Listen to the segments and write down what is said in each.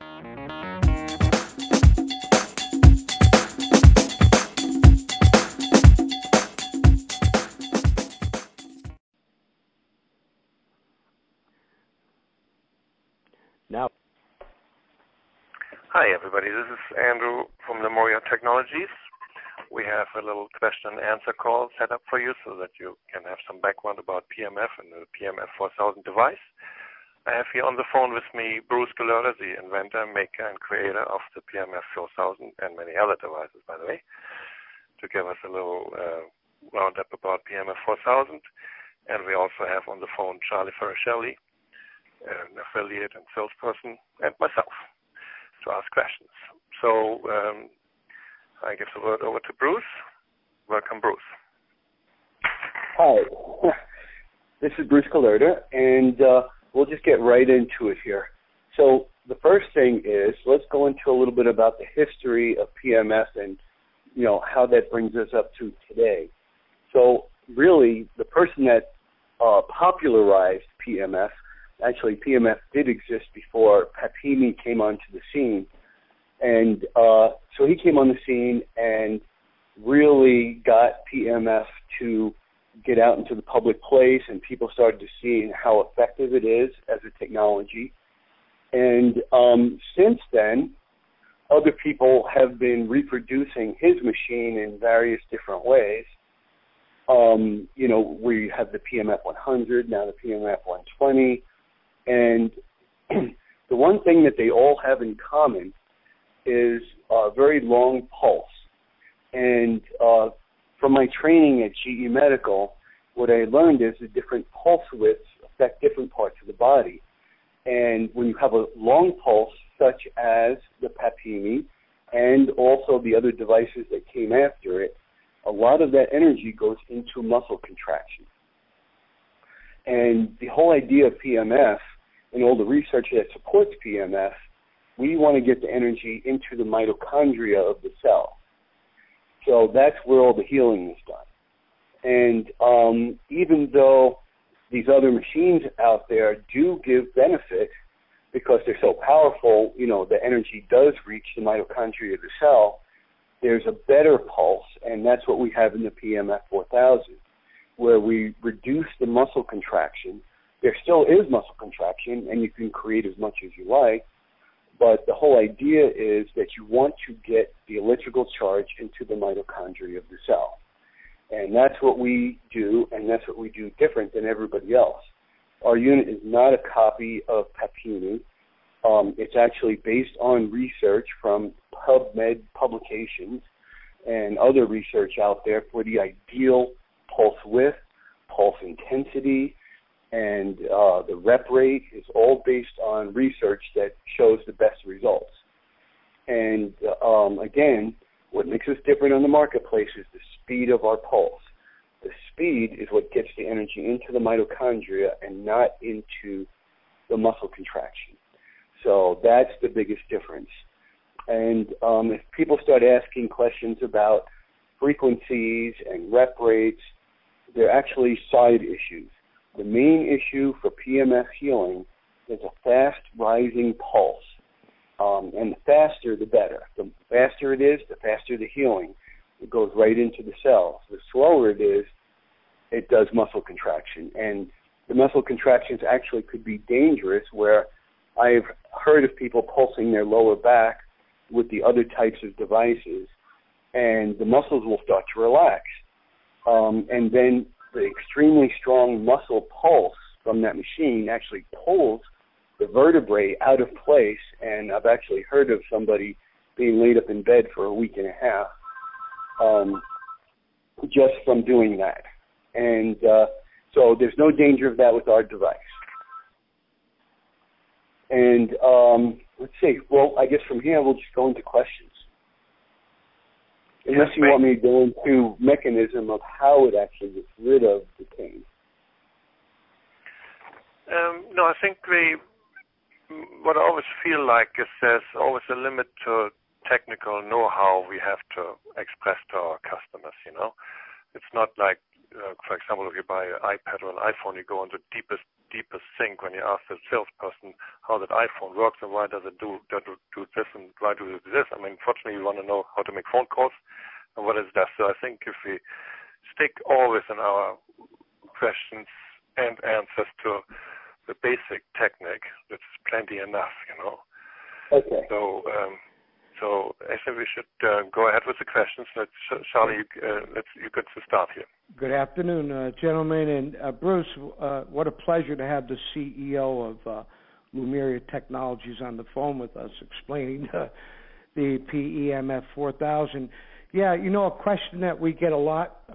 Now. Hi everybody, this is Andrew from Leumuria Technologies. We have a little question and answer call set up for you so that you can have some background about PMF and the PMF4000 device. I have here on the phone with me Bruce Gauss, the inventor, maker and creator of the PMF4000 and many other devices, by the way, to give us a little roundup about PMF4000. And we also have on the phone Charlie Ferricelli, an affiliate and salesperson, and myself to ask questions. So I give the word over to Bruce. Welcome, Bruce. Hi, this is Bruce Gauss, and we'll just get right into it here. So the first thing is, let's go into a little bit about the history of PMF and, you know, how that brings us up to today. So really, the person that popularized PMF, actually PMF did exist before Papini came onto the scene. And so he came on the scene and really got PMF to get out into the public place, and people started to see how effective it is as a technology. And since then, other people have been reproducing his machine in various different ways. You know, we have the PMF100, now the PMF120. And the one thing that they all have in common is a very long pulse. And from my training at GE Medical, what I learned is the different pulse widths affect different parts of the body. And when you have a long pulse, such as the Papini and also the other devices that came after it, a lot of that energy goes into muscle contraction. And the whole idea of PMF and all the research that supports PMF, we want to get the energy into the mitochondria of the cell. So that's where all the healing is done. And even though these other machines out there do give benefit because they're so powerful, you know, the energy does reach the mitochondria of the cell, there's a better pulse, and that's what we have in the PMF4000, where we reduce the muscle contraction. There still is muscle contraction, and you can create as much as you like, but the whole idea is that you want to get the electrical charge into the mitochondria of the cell. And that's what we do, and that's what we do different than everybody else. Our unit is not a copy of Papini. It's actually based on research from PubMed publications and other research out there for the ideal pulse width, pulse intensity, and the rep rate is all based on research that shows the best results. And again, what makes us different on the marketplace is the speed of our pulse. The speed is what gets the energy into the mitochondria and not into the muscle contraction. So that's the biggest difference. And if people start asking questions about frequencies and rep rates, they're actually side issues. The main issue for PMF healing is a fast rising pulse. And the faster, the better. The faster it is, the faster the healing. It goes right into the cells. The slower it is, it does muscle contraction. And the muscle contractions actually could be dangerous, where I've heard of people pulsing their lower back with the other types of devices, and the muscles will start to relax. And then the extremely strong muscle pulse from that machine actually pulls the vertebrae out of place, and I've actually heard of somebody being laid up in bed for a week and a half just from doing that. And so there's no danger of that with our device. And let's see. Well, I guess from here we'll just go into questions. Unless you want me to go into mechanism of how it actually gets rid of the pain. No, I think what I always feel like is there's always a limit to technical know-how we have to express to our customers, you know. It's not like for example, if you buy an iPad or an iPhone, you go on the deepest sink when you ask the salesperson how that iPhone works and why does it do this and why do it do this. I mean, fortunately, we want to know how to make phone calls and what it does. So I think if we stick always in our questions and answers to the basic technique, that's plenty enough, you know. Okay. So I think we should go ahead with the questions. Charlie, you could start here. Good afternoon, gentlemen. And Bruce, what a pleasure to have the CEO of Leumuria Technologies on the phone with us explaining the PEMF4000. Yeah, you know, a question that we get a lot,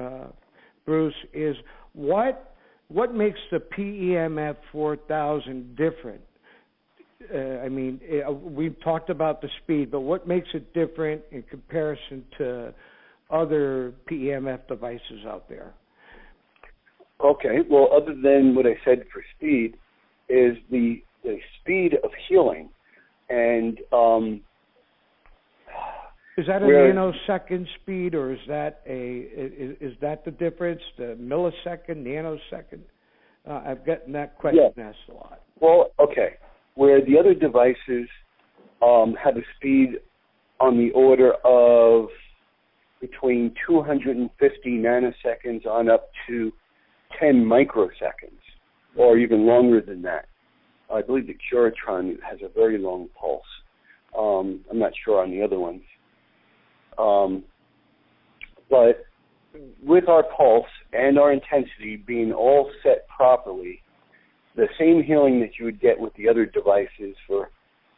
Bruce, is what makes the PEMF4000 different? I mean, we've talked about the speed, but what makes it different in comparison to other PEMF devices out there? Okay, well, other than what I said for speed, is the speed of healing. And is that a nanosecond speed, or is that the difference? The millisecond, nanosecond? I've gotten that question asked a lot. Well, okay. Where the other devices have a speed on the order of between 250 nanoseconds on up to 10 microseconds, or even longer than that. I believe the Curatron has a very long pulse. I'm not sure on the other ones. But with our pulse and our intensity being all set properly, the same healing that you would get with the other devices for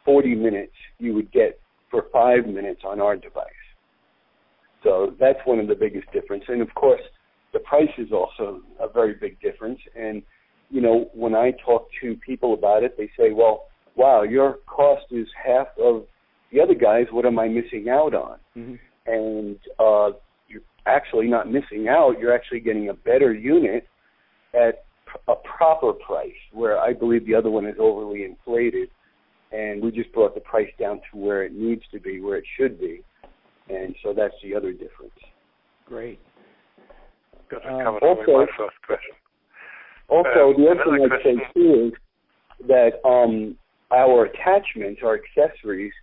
40 minutes, you would get for 5 minutes on our device. So that's one of the biggest differences. And, of course, the price is also a very big difference. And, you know, when I talk to people about it, they say, well, wow, your cost is half of the other guys. What am I missing out on? Mm-hmm. And you're actually not missing out. You're actually getting a better unit at a proper price, where I believe the other one is overly inflated, and we just brought the price down to where it needs to be, where it should be, and so that's the other difference. Great. Also, my first question. Also, the other thing I'd say too is that our attachments, our accessories,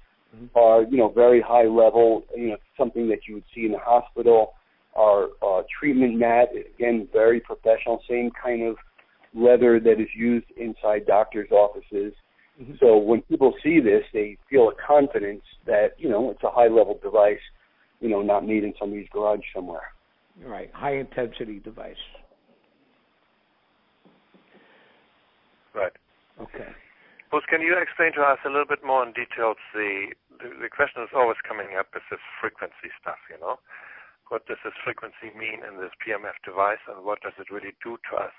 are, you know, very high level. You know, something that you would see in the hospital. Our treatment mat, again, very professional, same kind of leather that is used inside doctors' offices. Mm-hmm. So when people see this, they feel a confidence that, you know, it's a high-level device, you know, not made in somebody's garage somewhere. Right, high-intensity device. Right. Okay. Bruce, can you explain to us a little bit more in details the question is always coming up is this frequency stuff, you know? What does this frequency mean in this PMF device, and what does it really do to us?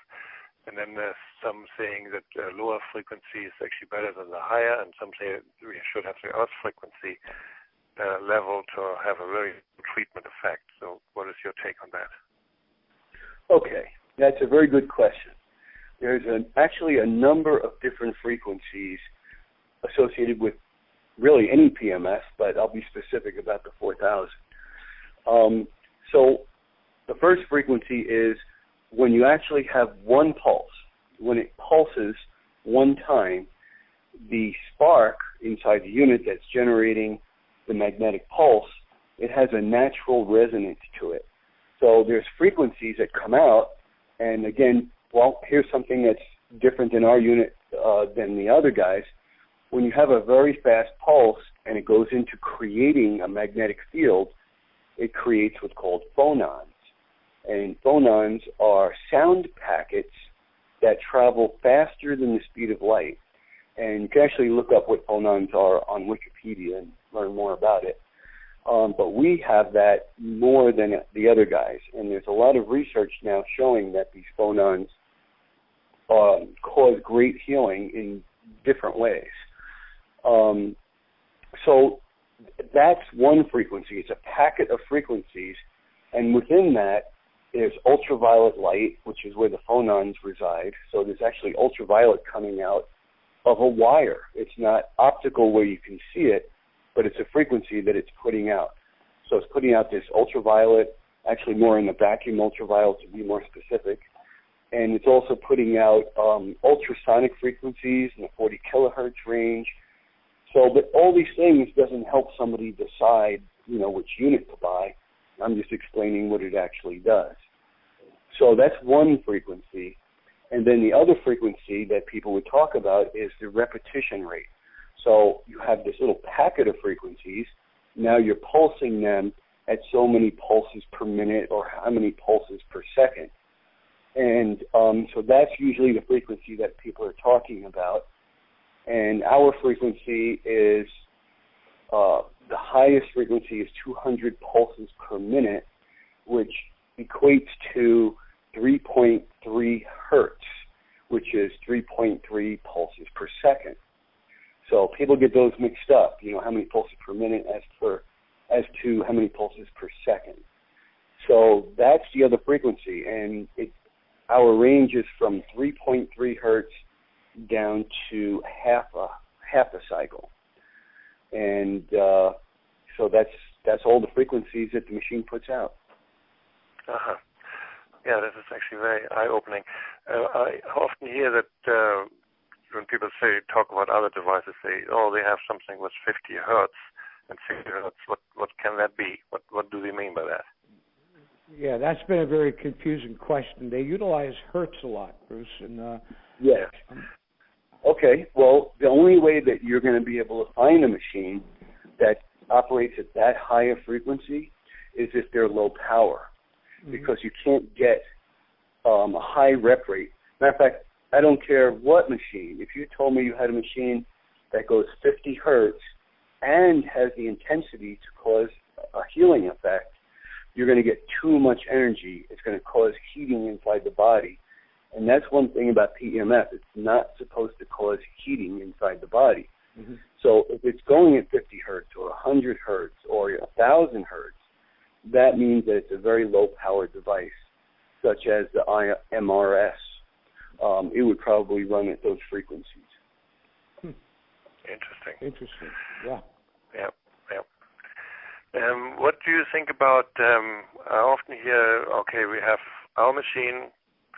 And then there's some saying that lower frequency is actually better than the higher, and some say we should have the earth frequency level to have a very good treatment effect. So what is your take on that? Okay, that's a very good question. There's actually a number of different frequencies associated with really any PMS, but I'll be specific about the 4000. So the first frequency is when you actually have one pulse. When it pulses one time, the spark inside the unit that's generating the magnetic pulse, it has a natural resonance to it. So there's frequencies that come out, and again, well, here's something that's different in our unit than the other guys. When you have a very fast pulse and it goes into creating a magnetic field, it creates what's called phonons. And phonons are sound packets that travel faster than the speed of light. And you can actually look up what phonons are on Wikipedia and learn more about it. But we have that more than the other guys. And there's a lot of research now showing that these phonons cause great healing in different ways. So that's one frequency. It's a packet of frequencies, and within that there's ultraviolet light, which is where the phonons reside. So there's actually ultraviolet coming out of a wire. It's not optical where you can see it, but it's a frequency that it's putting out. So it's putting out this ultraviolet actually more in the vacuum ultraviolet to be more specific. And it's also putting out ultrasonic frequencies in the 40 kilohertz range. So, but all these things doesn't help somebody decide, which unit to buy. I'm just explaining what it actually does. So that's one frequency. And then the other frequency that people would talk about is the repetition rate. So you have this little packet of frequencies. Now you're pulsing them at so many pulses per minute or how many pulses per second. And so that's usually the frequency that people are talking about. And our frequency is, the highest frequency is 200 pulses per minute, which equates to 3.3 hertz, which is 3.3 pulses per second. So people get those mixed up, how many pulses per minute as to how many pulses per second. So that's the other frequency, and our range is from 3.3 hertz down to half a cycle. And so that's all the frequencies that the machine puts out. Uh-huh. Yeah, this is actually very eye-opening. I often hear that when people talk about other devices, say, they have something with 50 hertz and 60 hertz. What can that be? What do they mean by that? Yeah, that's been a very confusing question. They utilize hertz a lot, Bruce. And yes. Okay. Well, the only way that you're going to be able to find a machine that operates at that high a frequency is if they're low power, because you can't get a high rep rate. Matter of fact, I don't care what machine. If you told me you had a machine that goes 50 hertz and has the intensity to cause a healing effect, you're going to get too much energy. It's going to cause heating inside the body. And that's one thing about PEMF. It's not supposed to cause heating inside the body. Mm-hmm. So if it's going at 50 hertz or 100 hertz or 1,000 hertz, that means that it's a very low-powered device, such as the MRS. It would probably run at those frequencies. Interesting. Yeah. Yep. What do you think about, I often hear, we have our machine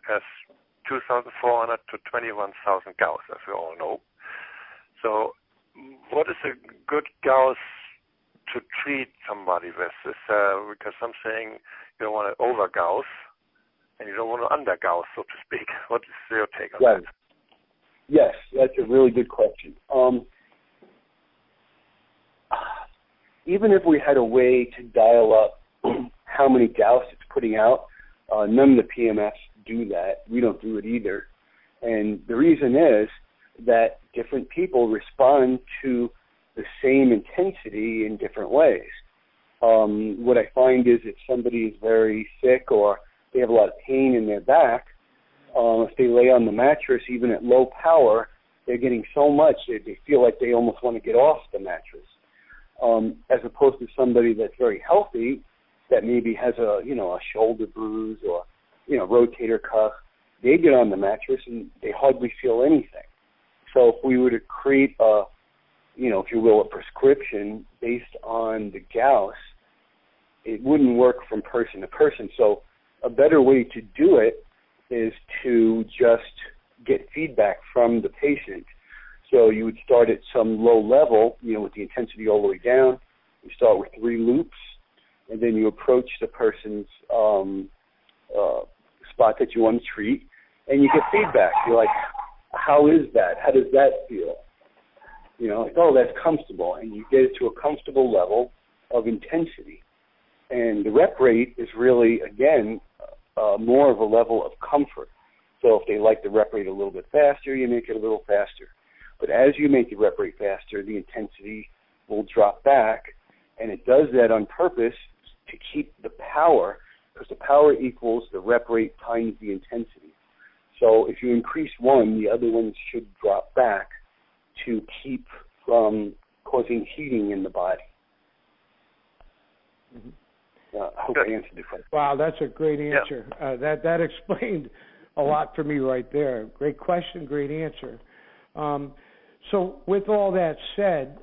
has 2,400 to 21,000 Gauss, as we all know. So what is a good Gauss to treat somebody with? Because I'm saying you don't want to over-Gauss and you don't want to under-Gauss, so to speak. What is your take on that? Yes, that's a really good question. Even if we had a way to dial up how many Gauss it's putting out, none of the PMFs do that. We don't do it either. And the reason is that different people respond to the same intensity in different ways. What I find is if somebody is very sick or they have a lot of pain in their back, if they lay on the mattress, even at low power, they're getting so much that they feel like they almost want to get off the mattress. As opposed to somebody that's very healthy, that maybe has a shoulder bruise or rotator cuff, they get on the mattress and they hardly feel anything. So if we were to create a, if you will, a prescription based on the Gauss, it wouldn't work from person to person. So a better way to do it is to just get feedback from the patient. So you would start at some low level, with the intensity all the way down. You start with 3 loops, and then you approach the person's spot that you want to treat, and you get feedback. You're like, how is that? How does that feel? That's comfortable, and you get it to a comfortable level of intensity. And the rep rate is really, again, more of a level of comfort. So if they like the rep rate a little bit faster, you make it a little faster. But as you make the rep rate faster, the intensity will drop back, and it does that on purpose to keep the power, because the power equals the rep rate times the intensity. So if you increase one, the other ones should drop back to keep from causing heating in the body. Mm-hmm. I hope I answered the question. Wow, that's a great answer. Yeah. That explained a lot for me right there. Great question, great answer. So with all that said,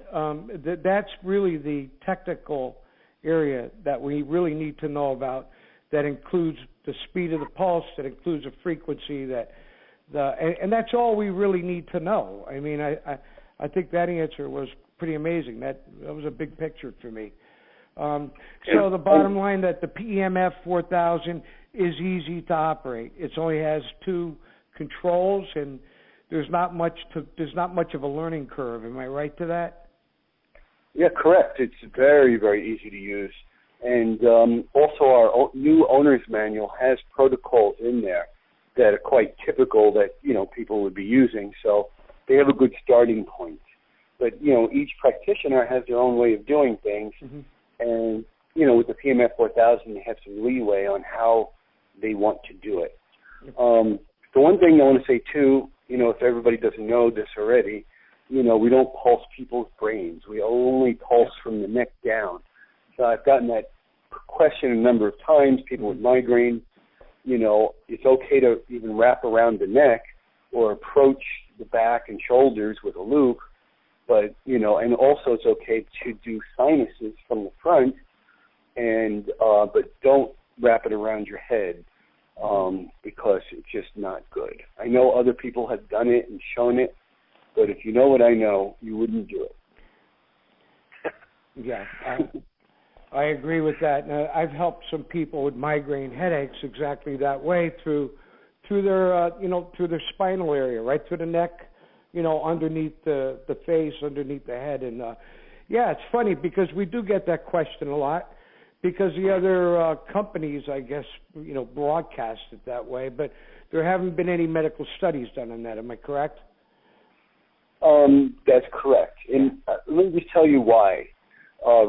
that's really the technical area that we really need to know about. that includes the speed of the pulse, that includes a frequency, and that's all we really need to know. I mean, I think that answer was pretty amazing. That was a big picture for me. So the bottom line that the PEMF4000 is easy to operate. It only has 2 controls, and there's not much of a learning curve. Am I right to that? Yeah, correct. It's very, very easy to use. And also our new owner's manual has protocols in there that are quite typical that, people would be using. So they have a good starting point. But, each practitioner has their own way of doing things. Mm-hmm. And, with the PEMF4000, they have some leeway on how they want to do it. The one thing I want to say, too, if everybody doesn't know this already, we don't pulse people's brains. We only pulse from the neck down. So I've gotten that question a number of times, people with migraine. It's okay to even wrap around the neck or approach the back and shoulders with a loop, but, and also it's okay to do sinuses from the front, and but don't wrap it around your head because it's just not good. I know other people have done it and shown it, but if you know what I know, you wouldn't do it. Yeah, I agree with that. Now, I've helped some people with migraine headaches exactly that way through their through their spinal area, right through the neck, underneath the face, underneath the head, and yeah, it's funny because we do get that question a lot because the other companies, I guess, broadcast it that way, but there haven't been any medical studies done on that. Am I correct? That's correct. And let me just tell you why.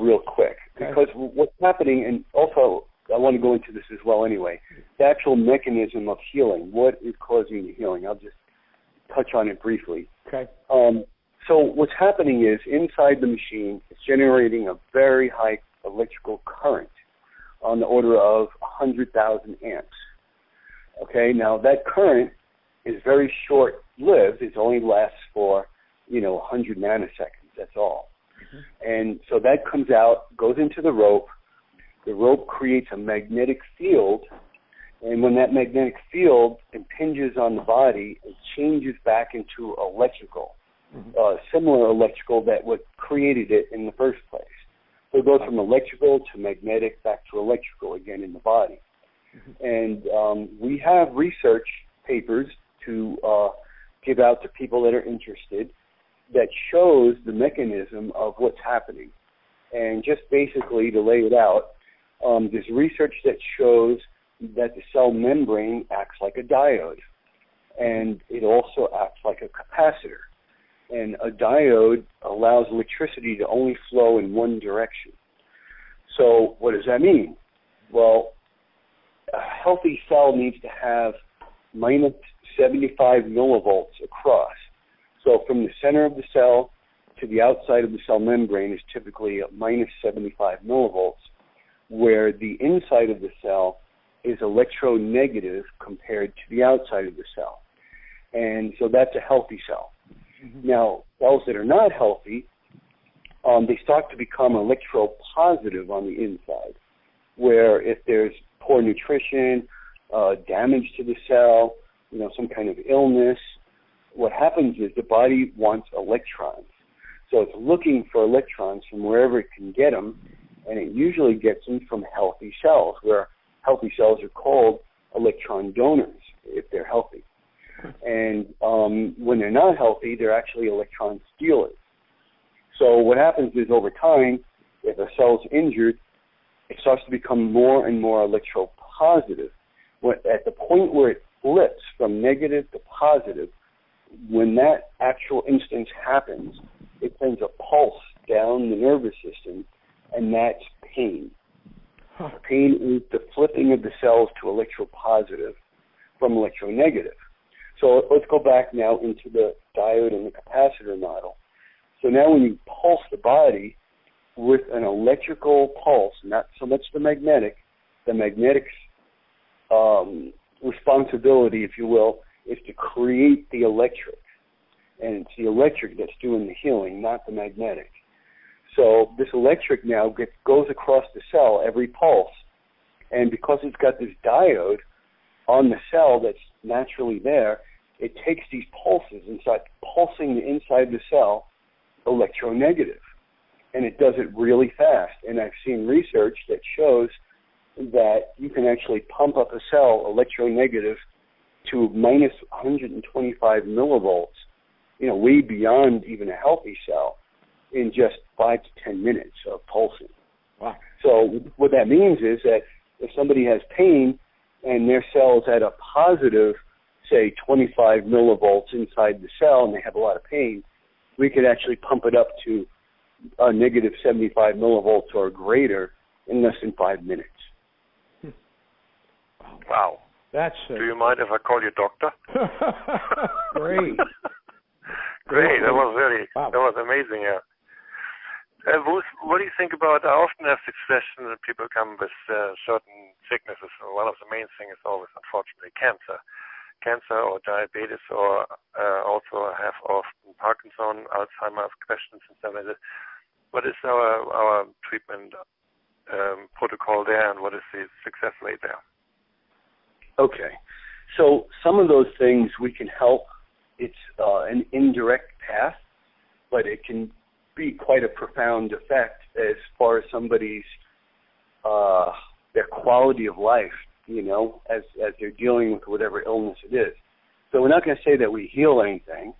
Real quick, because what's happening, and also I want to go into this as well anyway, the actual mechanism of healing, what is causing the healing? I'll just touch on it briefly. Okay. So what's happening is inside the machine, it's generating a very high electrical current on the order of 100,000 amps. Okay, now that current is very short-lived. It only lasts for, 100 nanoseconds, that's all. And so that comes out, goes into the rope. The rope creates a magnetic field, and when that magnetic field impinges on the body, it changes back into electrical, similar electrical that what created it in the first place. So it goes from electrical to magnetic back to electrical again in the body. And we have research papers to give out to people that are interested that shows the mechanism of what's happening. And just basically to lay it out, there's research that shows that the cell membrane acts like a diode, and it also acts like a capacitor. And a diode allows electricity to only flow in one direction. So what does that mean? Well, a healthy cell needs to have minus 75 millivolts across. So from the center of the cell to the outside of the cell membrane is typically minus 75 millivolts, where the inside of the cell is electronegative compared to the outside of the cell. And so that's a healthy cell. Now, cells that are not healthy, they start to become electropositive on the inside, where if there's poor nutrition, damage to the cell, some kind of illness, what happens is the body wants electrons. So it's looking for electrons from wherever it can get them, and it usually gets them from healthy cells, where healthy cells are called electron donors if they're healthy. And when they're not healthy, they're actually electron stealers. So what happens is over time, if a cell's injured, it starts to become more and more electropositive. At the point where it flips from negative to positive, when that actual instance happens, it sends a pulse down the nervous system, and that's pain. Pain is the flipping of the cells to electropositive from electronegative. So let's go back now into the diode and the capacitor model. So now when you pulse the body with an electrical pulse, not so much the magnetic's responsibility, if you will, is to create the electric. And it's the electric that's doing the healing, not the magnetic. So this electric now goes across the cell every pulse, And because it's got this diode on the cell that's naturally there, it takes these pulses inside, pulsing the inside of the cell electronegative. And it does it really fast. And I've seen research that shows that you can actually pump up a cell electronegative to minus 125 millivolts, way beyond even a healthy cell, in just 5 to 10 minutes of pulsing. Wow. So what that means is that if somebody has pain and their cell is at a positive, say, 25 millivolts inside the cell and they have a lot of pain, we could actually pump it up to a negative 75 millivolts or greater in less than 5 minutes. Wow. That's Do you mind if I call you doctor? Great. Great. That was amazing, yeah. Bruce, what do you think about, I often have this question that people come with certain sicknesses. One of the main things is always, unfortunately, cancer. Cancer or diabetes, or also have often Parkinson, Alzheimer's questions and stuff like that. What is our treatment protocol there, and what is the success rate there? Okay. So some of those things we can help. It's an indirect path, but it can be quite a profound effect as far as somebody's their quality of life, as they're dealing with whatever illness it is. So we're not going to say that we heal anything,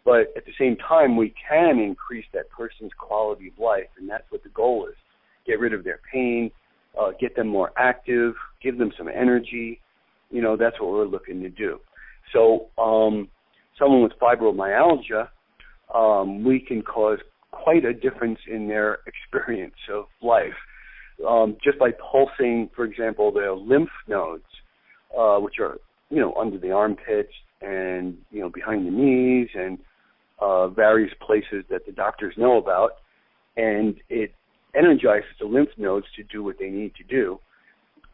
but at the same time we can increase that person's quality of life, and that's what the goal is. Get rid of their pain, get them more active, give them some energy. That's what we're looking to do. So someone with fibromyalgia, we can cause quite a difference in their experience of life. Just by pulsing, for example, the lymph nodes, which are, under the armpits and, behind the knees and various places that the doctors know about, and it energizes the lymph nodes to do what they need to do.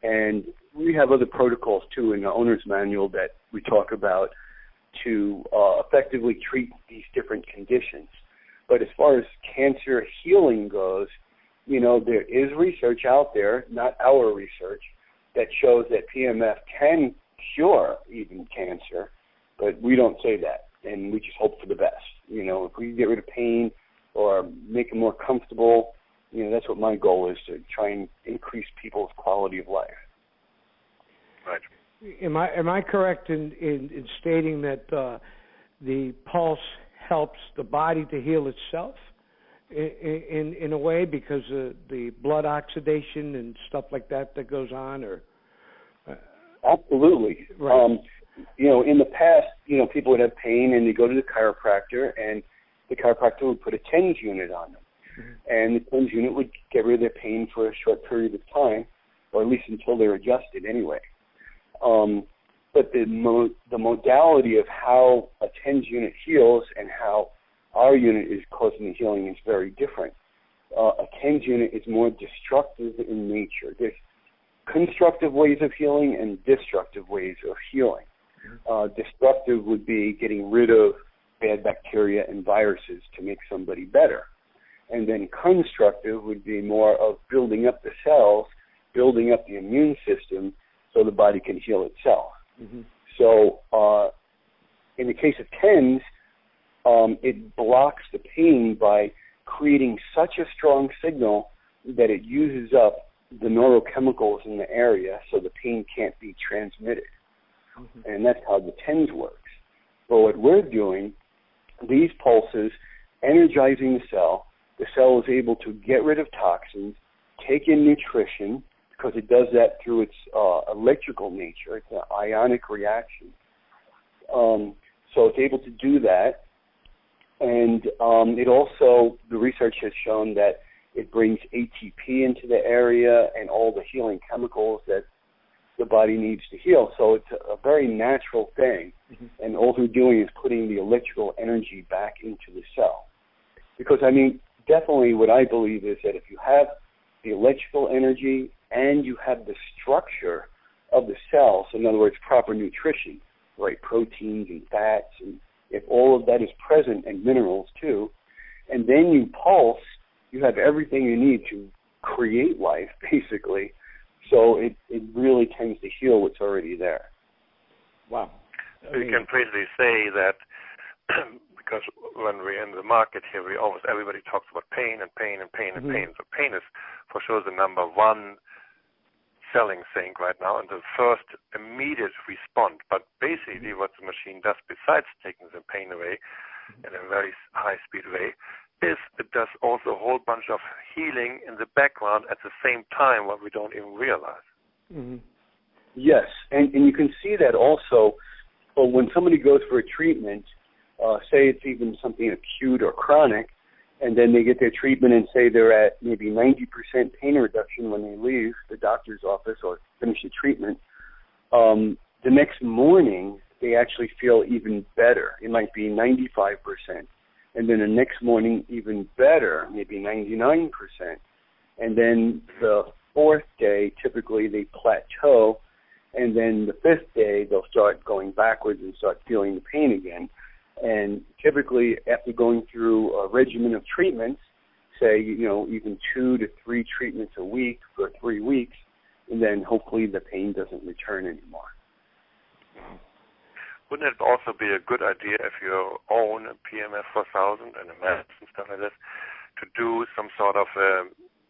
And we have other protocols, too, in the owner's manual that we talk about to effectively treat these different conditions. But as far as cancer healing goes, there is research out there, not our research, that shows that PMF can cure even cancer, but we don't say that, and we just hope for the best. If we get rid of pain or make them more comfortable, that's what my goal is, to try and increase people's quality of life. Right. Am I correct in stating that the pulse helps the body to heal itself in a way, because of the blood oxidation and stuff like that goes on? Or Absolutely. Right. In the past, people would have pain and they go to the chiropractor, and the chiropractor would put a TENS unit on them. Mm-hmm. And the TENS unit would get rid of their pain for a short period of time, or at least until they're adjusted anyway. But the modality of how a TENS unit heals and how our unit is causing the healing is very different. A TENS unit is more destructive in nature. There's constructive ways of healing and destructive ways of healing. Destructive would be getting rid of bad bacteria and viruses to make somebody better. And then constructive would be more of building up the cells, building up the immune system so the body can heal itself. Mm-hmm. So in the case of TENS, it blocks the pain by creating such a strong signal that it uses up the neurochemicals in the area so the pain can't be transmitted. Mm-hmm. And that's how the TENS works. But what we're doing, these pulses, energizing the cell is able to get rid of toxins, take in nutrition, because it does that through its electrical nature. It's an ionic reaction. So it's able to do that. And it also, the research has shown that it brings ATP into the area and all the healing chemicals that the body needs to heal. So it's a very natural thing. Mm-hmm. And all we're doing is putting the electrical energy back into the cell. Because, definitely what I believe is that if you have the electrical energy and you have the structure of the cell, so in other words, proper nutrition, right, proteins and fats, and if all of that is present, and minerals too, and then you pulse, you have everything you need to create life, basically, So it really tends to heal what's already there. Wow. So you can basically say that because when we're in the market here, everybody talks about pain and pain and pain and pain. So pain is for sure the number one selling thing right now and the first immediate response. But basically what the machine does besides taking the pain away in a very high-speed way is it does also a whole bunch of healing in the background at the same time what we don't even realize. Yes, and you can see that also when somebody goes for a treatment, say it's even something acute or chronic, and then they get their treatment and say they're at maybe 90% pain reduction when they leave the doctor's office or finish the treatment, the next morning they actually feel even better. It might be 95%. And then the next morning even better, maybe 99%. And then the fourth day, typically they plateau, and then the fifth day they'll start going backwards and start feeling the pain again. And typically, after going through a regimen of treatments, say, even 2 to 3 treatments a week for 3 weeks, and then hopefully the pain doesn't return anymore. Wouldn't it also be a good idea if you own a PEMF4000 and a mask and stuff like this, to do some sort of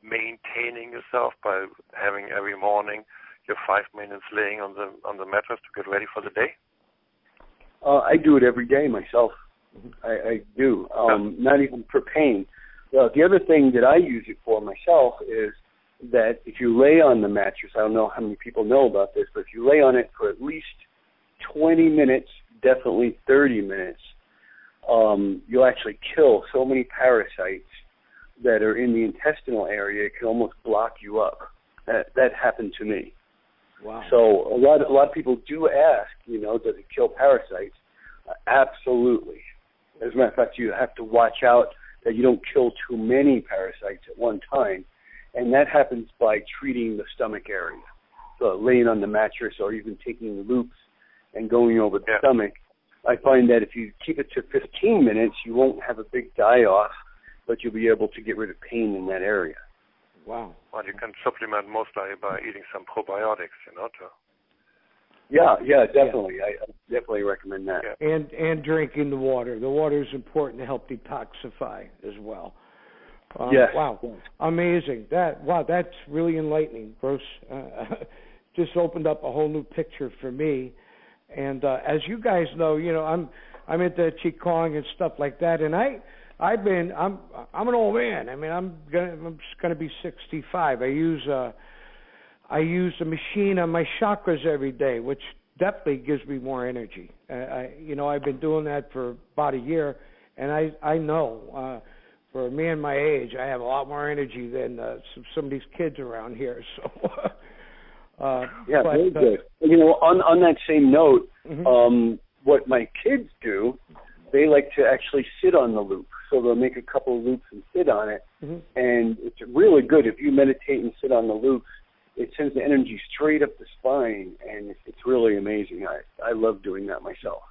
maintaining yourself by having every morning your 5 minutes laying on the mattress to get ready for the day? I do it every day myself. I do, not even for pain. The other thing that I use it for myself is that if you lay on the mattress, I don't know how many people know about this, but if you lay on it for at least 20 minutes, definitely 30 minutes, you'll actually kill so many parasites that are in the intestinal area, it can almost block you up. That happened to me. Wow. So a lot of people do ask, does it kill parasites? Absolutely. As a matter of fact, you have to watch out that you don't kill too many parasites at one time, and that happens by treating the stomach area. So laying on the mattress or even taking the loops and going over the stomach. I find that if you keep it to 15 minutes, you won't have a big die-off, but you'll be able to get rid of pain in that area. Wow. Well, you can supplement mostly by eating some probiotics, too. Yeah, definitely. I definitely recommend that. Yeah. And drinking the water. The water is important to help detoxify as well. Yes. Wow. Amazing. That's really enlightening, Bruce. Just opened up a whole new picture for me. And as you guys know, I'm into Qigong and stuff like that, and I'm an old man. I mean, I'm just gonna be 65. I use a machine on my chakras every day, which definitely gives me more energy. I've been doing that for about a year, and I know for a man my age, I have a lot more energy than some of these kids around here. So. Very good. On that same note, what my kids do, they like to actually sit on the loop. So they'll make a couple of loops and sit on it, and it's really good. If you meditate and sit on the loops, it sends the energy straight up the spine, and it's really amazing. I love doing that myself.